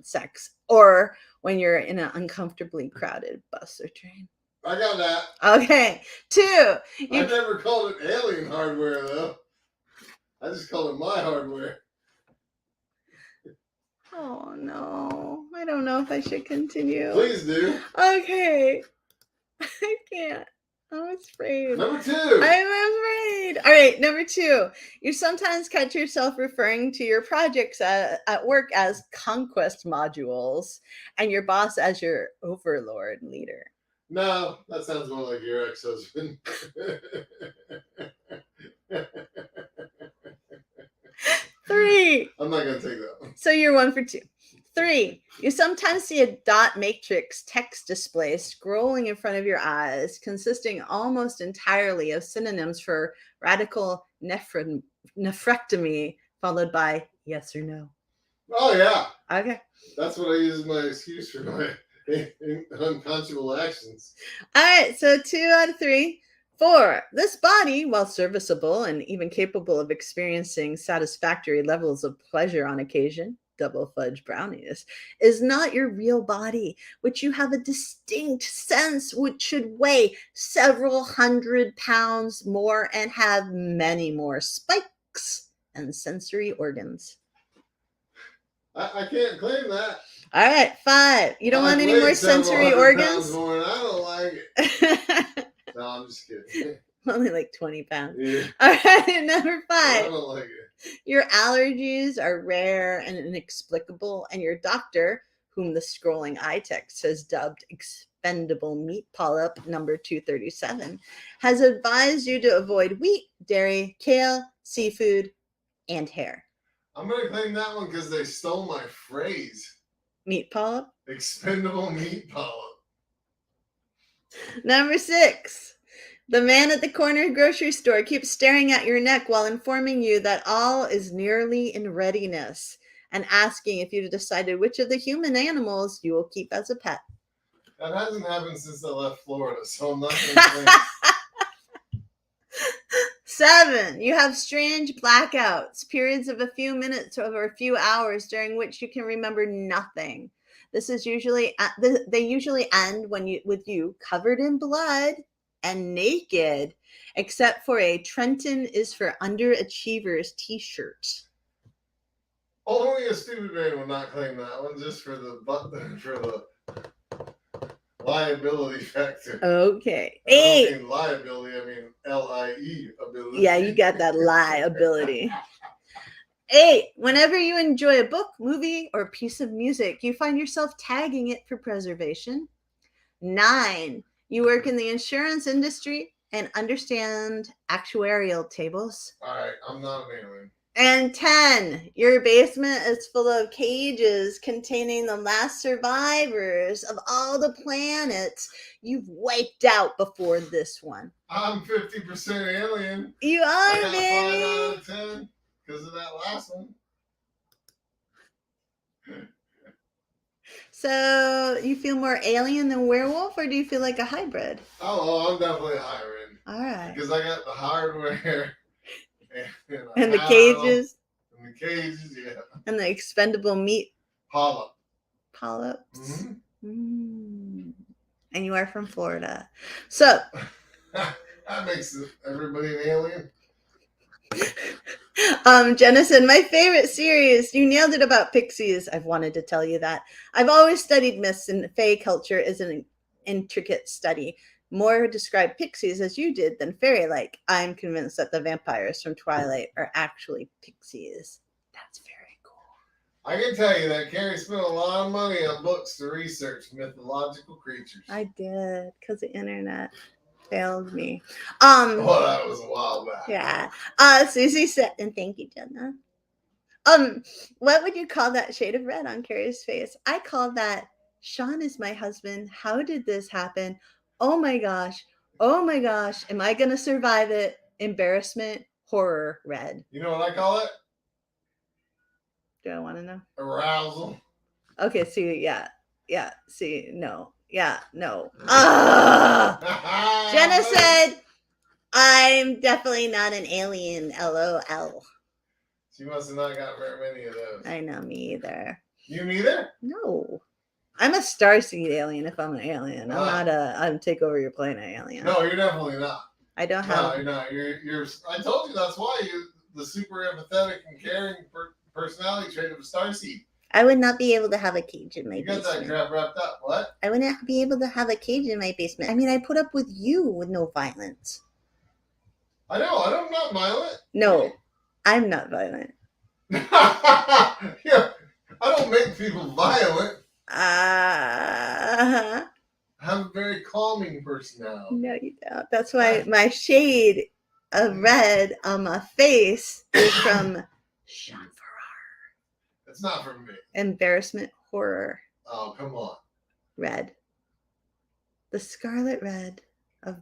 sex, or when you're in an uncomfortably crowded bus or train. I got that. Okay. 2. I never called it alien hardware, though. I just called it my hardware. Oh, no. I don't know if I should continue. Please do. Okay. I can't. I'm afraid. Number 2. I'm afraid. All right, number 2. You sometimes catch yourself referring to your projects at work as conquest modules and your boss as your overlord leader. No, that sounds more like your ex-husband. 3. I'm not going to take that one. So you're 1 for 2. 3, you sometimes see a dot matrix text display scrolling in front of your eyes, consisting almost entirely of synonyms for radical nephrectomy, followed by yes or no. Oh, yeah. Okay. That's what I use as my excuse for my unconscionable actions. All right, so 2 out of 3. 4, this body, while serviceable and even capable of experiencing satisfactory levels of pleasure on occasion, double fudge brownies, is not your real body, which you have a distinct sense which should weigh several 100 pounds more and have many more spikes and sensory organs. I can't claim that. All right, 5. You don't want any more sensory organs? More and I don't like it. No, I'm just kidding. Only like 20 pounds. Yeah. All right, number 5. I don't like it. Your allergies are rare and inexplicable, and your doctor, whom the scrolling eye text has dubbed expendable meat polyp number 237, has advised you to avoid wheat, dairy, kale, seafood, and hair. I'm going to claim that one because they stole my phrase. Meat polyp? Expendable meat polyp. Number 6. The man at the corner grocery store keeps staring at your neck while informing you that all is nearly in readiness and asking if you've decided which of the human animals you will keep as a pet. That hasn't happened since I left Florida, so I'm not going to claim. 7. You have strange blackouts, periods of a few minutes or a few hours during which you can remember nothing. This is usually they usually end with you covered in blood and naked, except for a Trenton is for underachievers t-shirt. Only a stupid man will not claim that one, just for the liability factor. Okay. I don't mean liability, I mean L-I-E ability. Yeah, you got that liability. 8. Whenever you enjoy a book, movie, or piece of music, you find yourself tagging it for preservation. 9. You work in the insurance industry and understand actuarial tables. All right, I'm not an alien. And 10. Your basement is full of cages containing the last survivors of all the planets you've wiped out before this one. I'm 50% alien. You are, I baby. got 5 out of 10 because of that last one. So you feel more alien than werewolf, or do you feel like a hybrid? Oh, I'm definitely a hybrid. All right. Because I got the hardware and the cages. And the cages, yeah. And the expendable meat polyps. Mm-hmm. And you are from Florida. So That makes everybody an alien. Jenna said, my favorite series. You nailed it about pixies. I've wanted to tell you that. I've always studied myths, and fae culture is an intricate study. More describe pixies as you did than fairy-like. I'm convinced that the vampires from Twilight are actually pixies. That's very cool. I can tell you that Carrie spent a lot of money on books to research mythological creatures. I did, because the internet failed me. Well, that was a while back. Yeah. Susie said, and thank you, Jenna. What would you call that shade of red on Carrie's face? I call that Sean is my husband. How did this happen? Oh my gosh. Oh my gosh. Am I gonna survive it? Embarrassment, horror, red. You know what I call it? Do I want to know? Arousal. Okay, see, yeah. See, no. Yeah, no. Jenna said, I'm definitely not an alien, LOL. She must have not got very many of those. I know, me either. You neither? No. I'm a starseed alien if I'm an alien. I'm not I'm take over your planet alien. No, you're definitely not. I don't have. No, you're not. You're. I told you that's why the super empathetic and caring personality trait of a starseed. I would not be able to have a cage in my basement. You got that crap wrapped up. What? I wouldn't be able to have a cage in my basement. I mean, I put up with you with no violence. I know. I'm not violent. No, I'm not violent. Yeah, I don't make people violent. I have a very calming personality. No, you don't. That's why my shade of red on my face is from Sean Farrar. It's not from me. Embarrassment, horror. Oh, come on. Red. The scarlet red of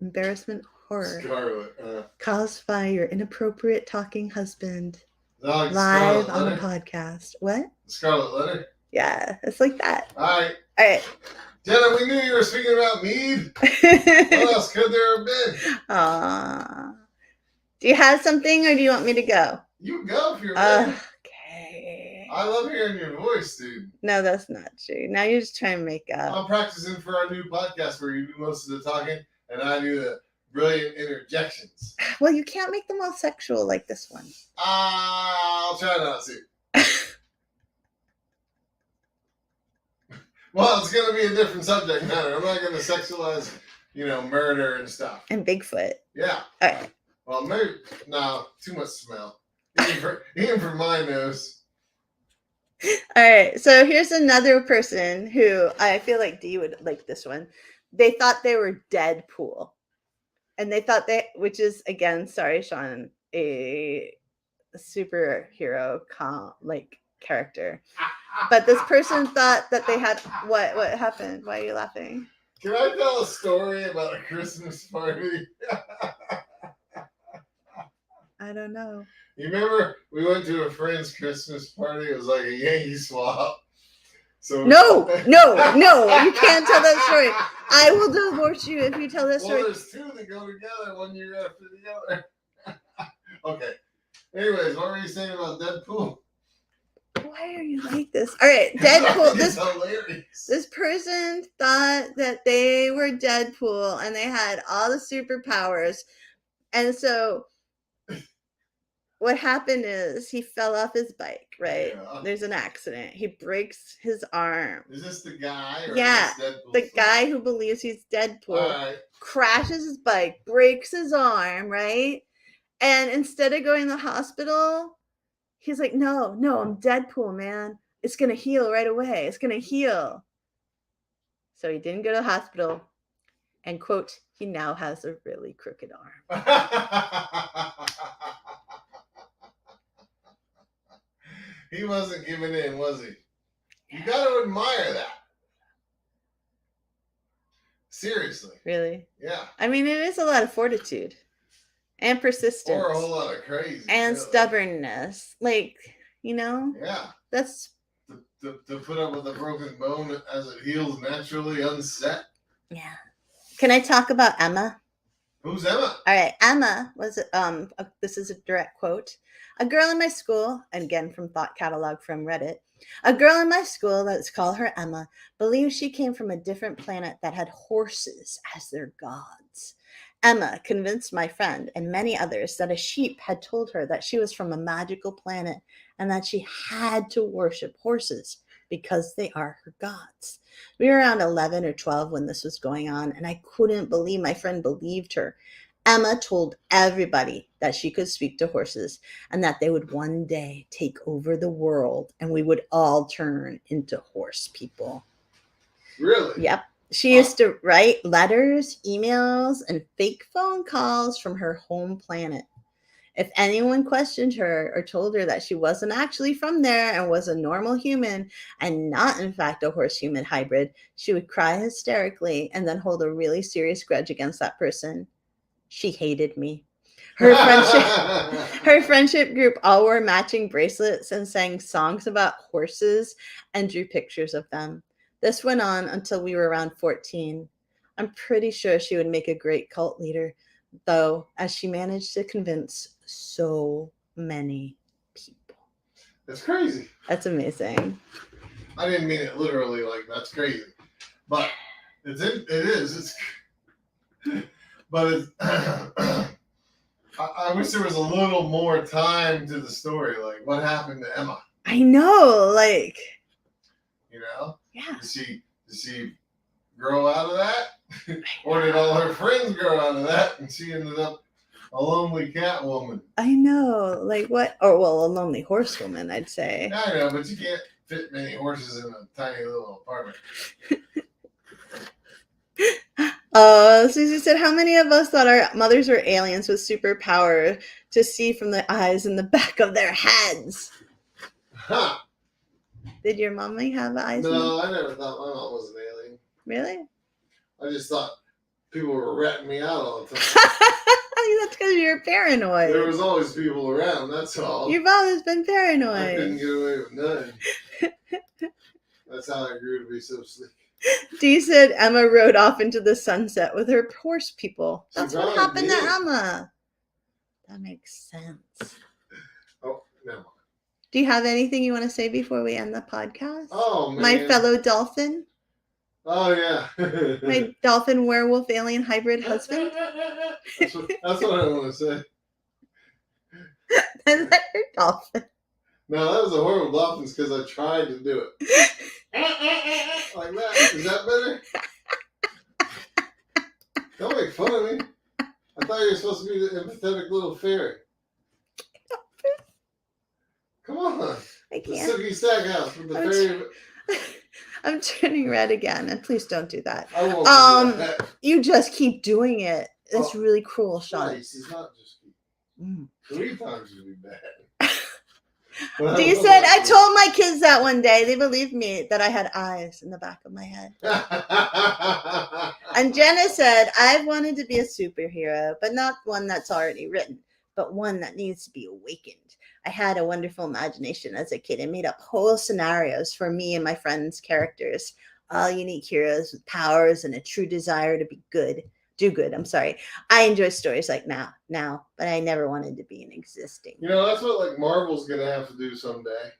embarrassment, horror. Scarlet. Caused by your inappropriate talking husband. Like live on the podcast. What? Scarlet letter? Yeah, it's like that. All right. Jenna, we knew you were speaking about mead. What else could there have been? Aww. Do you have something or do you want me to go? You go if you're ready. Okay. I love hearing your voice, dude. No, that's not true. Now you're just trying to make up. I'm practicing for our new podcast where you do most of the talking and I do the brilliant interjections. Well, you can't make them all sexual like this one. I'll try not to. Well, it's going to be a different subject matter. I'm not going to sexualize, murder and stuff. And Bigfoot. Yeah. All right. Well, maybe, no, too much smell. Even for my nose. All right. So here's another person who I feel like Dee would like this one. They thought they were Deadpool. And they thought which is, again, sorry, Sean, a superhero character. But this person thought that they had what happened? Why are you laughing? Can I tell a story about a Christmas party? I don't know. You remember we went to a friend's Christmas party? It was like a Yankee swap. So No, you can't tell that story. I will divorce you if you tell that story. Well, there's two that go together one year after the other. Okay. Anyways, what were you saying about Deadpool? Why are you like this? All right, Deadpool. Hilarious. This person thought that they were Deadpool and they had all the superpowers. And so what happened is he fell off his bike, right? Yeah. There's an accident. He breaks his arm. Is this the guy? Yeah, the guy who believes he's Deadpool crashes his bike, breaks his arm, right? And instead of going to the hospital, he's like, no, I'm Deadpool, man. It's going to heal right away. It's going to heal. So he didn't go to the hospital. And, quote, he now has a really crooked arm. He wasn't giving in, was he? You got to admire that. Seriously. Really? Yeah. I mean, it is a lot of fortitude. And persistence. Or a whole lot of crazy. And really. Stubbornness. Yeah. That's... To put up with a broken bone as it heals naturally unset. Yeah. Can I talk about Emma? Who's Emma? All right. Emma was, this is a direct quote. A girl in my school, and again from Thought Catalog from Reddit, a girl in my school, let's call her Emma, believes she came from a different planet that had horses as their gods. Emma convinced my friend and many others that a sheep had told her that she was from a magical planet and that she had to worship horses because they are her gods. We were around 11 or 12 when this was going on, and I couldn't believe my friend believed her. Emma told everybody that she could speak to horses and that they would one day take over the world and we would all turn into horse people. Really? Yep. She used to write letters, emails, and fake phone calls from her home planet. If anyone questioned her or told her that she wasn't actually from there and was a normal human and not, in fact, a horse human hybrid, she would cry hysterically and then hold a really serious grudge against that person. She hated me. Her friendship group all wore matching bracelets and sang songs about horses and drew pictures of them. This went on until we were around 14. I'm pretty sure she would make a great cult leader, though, as she managed to convince so many people. That's crazy. That's amazing. I didn't mean it literally like that's crazy, but it is. But it's, I wish there was a little more time to the story. Like, what happened to Emma? I know, like, you know, yeah. Did she grow out of that, or did all her friends grow out of that, and she ended up a lonely cat woman? I know, like what? Or well, a lonely horsewoman, I'd say. I know, but you can't fit many horses in a tiny little apartment. Susie said, how many of us thought our mothers were aliens with superpower to see from the eyes in the back of their heads? Huh. Did your mommy have eyes? No, I never thought my mom was an alien. Really? I just thought people were ratting me out all the time. That's because you're paranoid. There was always people around, that's all. You've always been paranoid. I couldn't get away with none. That's how I grew to be so sleek. Dee said Emma rode off into the sunset with her horse people. That's what happened to Emma. That makes sense. Oh, no. Do you have anything you want to say before we end the podcast? Oh, man. My fellow dolphin? Oh, yeah. My dolphin werewolf alien hybrid husband? That's what I want to say. Is that your dolphin? No, that was a horrible dolphins because I tried to do it. Like that. Is that better? Don't make fun of me. I thought you were supposed to be the empathetic little fairy. Come on. I can't. The Silky Stackhouse with the fairy. I'm turning red again, and please don't do that. I won't do that. You just keep doing it. That's really cruel, Sean. Nice. It's not just keep. 3 times would be bad. Dee said, I told my kids that one day. They believed me that I had eyes in the back of my head. And Jenna said, I've wanted to be a superhero, but not one that's already written, but one that needs to be awakened. I had a wonderful imagination as a kid and made up whole scenarios for me and my friends' characters. All unique heroes with powers and a true desire to be good. Do good. I enjoy stories like now, but I never wanted to be an existing. You know, that's what like Marvel's gonna have to do someday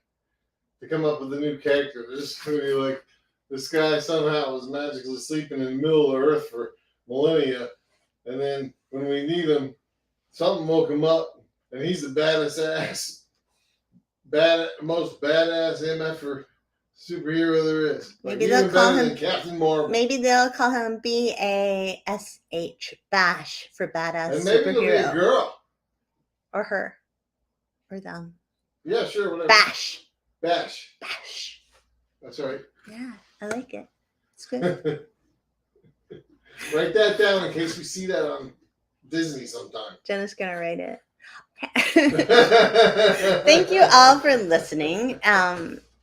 to come up with a new character. They're just gonna be like, this guy somehow was magically sleeping in the middle of Earth for millennia, and then when we need him, something woke him up, and he's the most badass MF superhero there is. Like, maybe they'll call him Captain Marvel. Maybe they'll call him BASH, Bash, for badass and maybe superhero. it'll be a girl. Or her. Or them. Yeah, sure, whatever. Bash. That's right. Yeah, I like it. It's good. Write that down in case we see that on Disney sometime. Jenna's gonna write it. Thank you all for listening.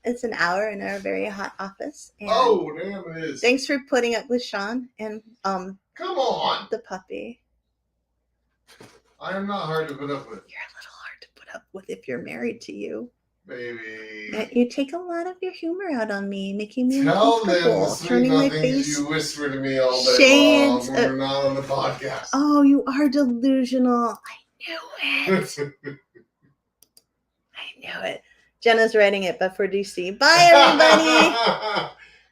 It's an hour in our very hot office. And oh, damn it is. Thanks for putting up with Sean and come on, the puppy. I am not hard to put up with. You're a little hard to put up with if you're married to you. Baby. You take a lot of your humor out on me, making me Tell them uncomfortable, the sweet turning my nothings face. you whisper to me all day long when we're not on the podcast. Oh, you are delusional. I knew it. I knew it. Jenna's writing it, but for DC. Bye, everybody.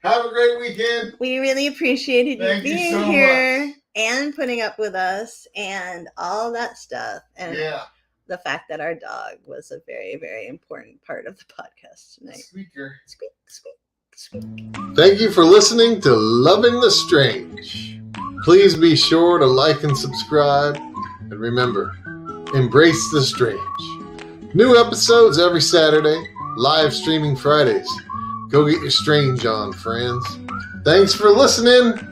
Have a great weekend. We really appreciated you being here. and putting up with us and all that stuff. And the fact that our dog was a very, very important part of the podcast tonight. Squeaker. Squeak, squeak, squeak. Thank you for listening to Loving the Strange. Please be sure to like and subscribe. And remember, embrace the strange. New episodes every Saturday, live streaming Fridays. Go get your strange on, friends. Thanks for listening.